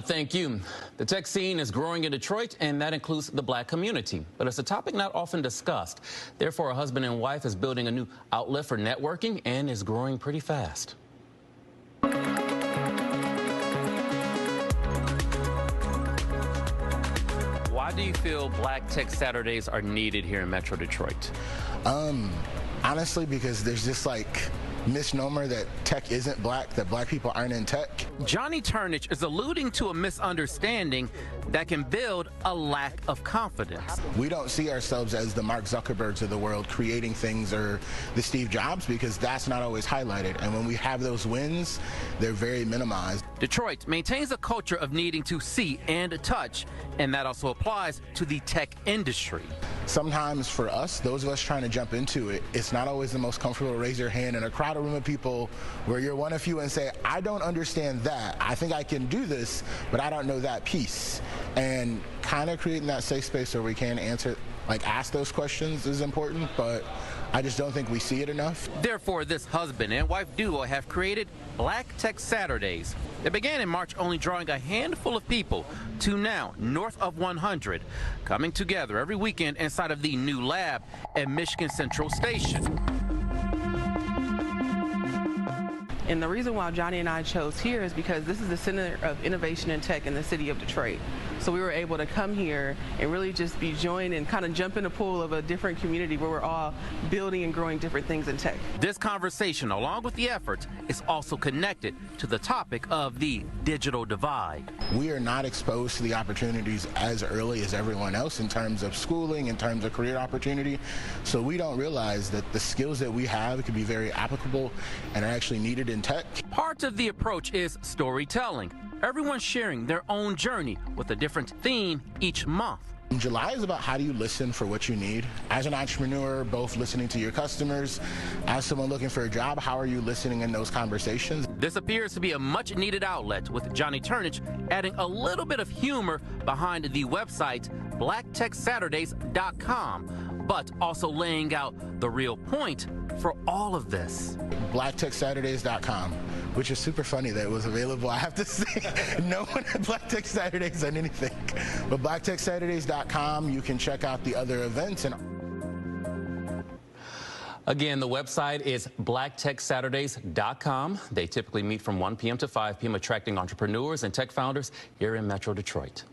Thank you. The tech scene is growing in Detroit, and that includes the black community. But it's a topic not often discussed. Therefore, a husband and wife is building a new outlet for networking and is growing pretty fast. Why do you feel Black Tech Saturdays are needed here in Metro Detroit? Honestly, because there's this misnomer that tech isn't black, that black people aren't in tech. Johnny Turnage is alluding to a misunderstanding that can build a lack of confidence. We don't see ourselves as the Mark Zuckerbergs of the world creating things, or the Steve Jobs, because that's not always highlighted. And when we have those wins, they're very minimized. Detroit maintains a culture of needing to see and touch, and that also applies to the tech industry. Sometimes for us, those of us trying to jump into it, it's not always the most comfortable to raise your hand in a crowded room of people where you're one of few and say, I don't understand that. I think I can do this, but I don't know that piece. And kind of creating that safe space where we can answer, ask those questions is important, but I just don't think we see it enough. Therefore, this husband and wife duo have created Black Tech Saturdays. It began in March, only drawing a handful of people, to now north of 100, coming together every weekend inside of the new lab at Michigan Central Station. And the reason why Johnny and I chose here is because this is the center of innovation and tech in the city of Detroit. So we were able to come here and really just be joined and kind of jump in the pool of a different community where we're all building and growing different things in tech. This conversation, along with the efforts, is also connected to the topic of the digital divide. We are not exposed to the opportunities as early as everyone else in terms of schooling, in terms of career opportunity. So we don't realize that the skills that we have could be very applicable and are actually needed in tech. Part of the approach is storytelling. Everyone sharing their own journey with a different theme each month. July is about how do you listen for what you need. As an entrepreneur, both listening to your customers, as someone looking for a job, how are you listening in those conversations? This appears to be a much needed outlet, with Johnny Turnage adding a little bit of humor behind the website blacktechsaturdays.com, but also laying out the real point for all of this. blacktechsaturdays.com, which is super funny that it was available. I have to say, no one at Black Tech Saturdays on anything. But blacktechsaturdays.com, you can check out the other events. And again, the website is blacktechsaturdays.com. They typically meet from 1 p.m. to 5 p.m., attracting entrepreneurs and tech founders here in Metro Detroit.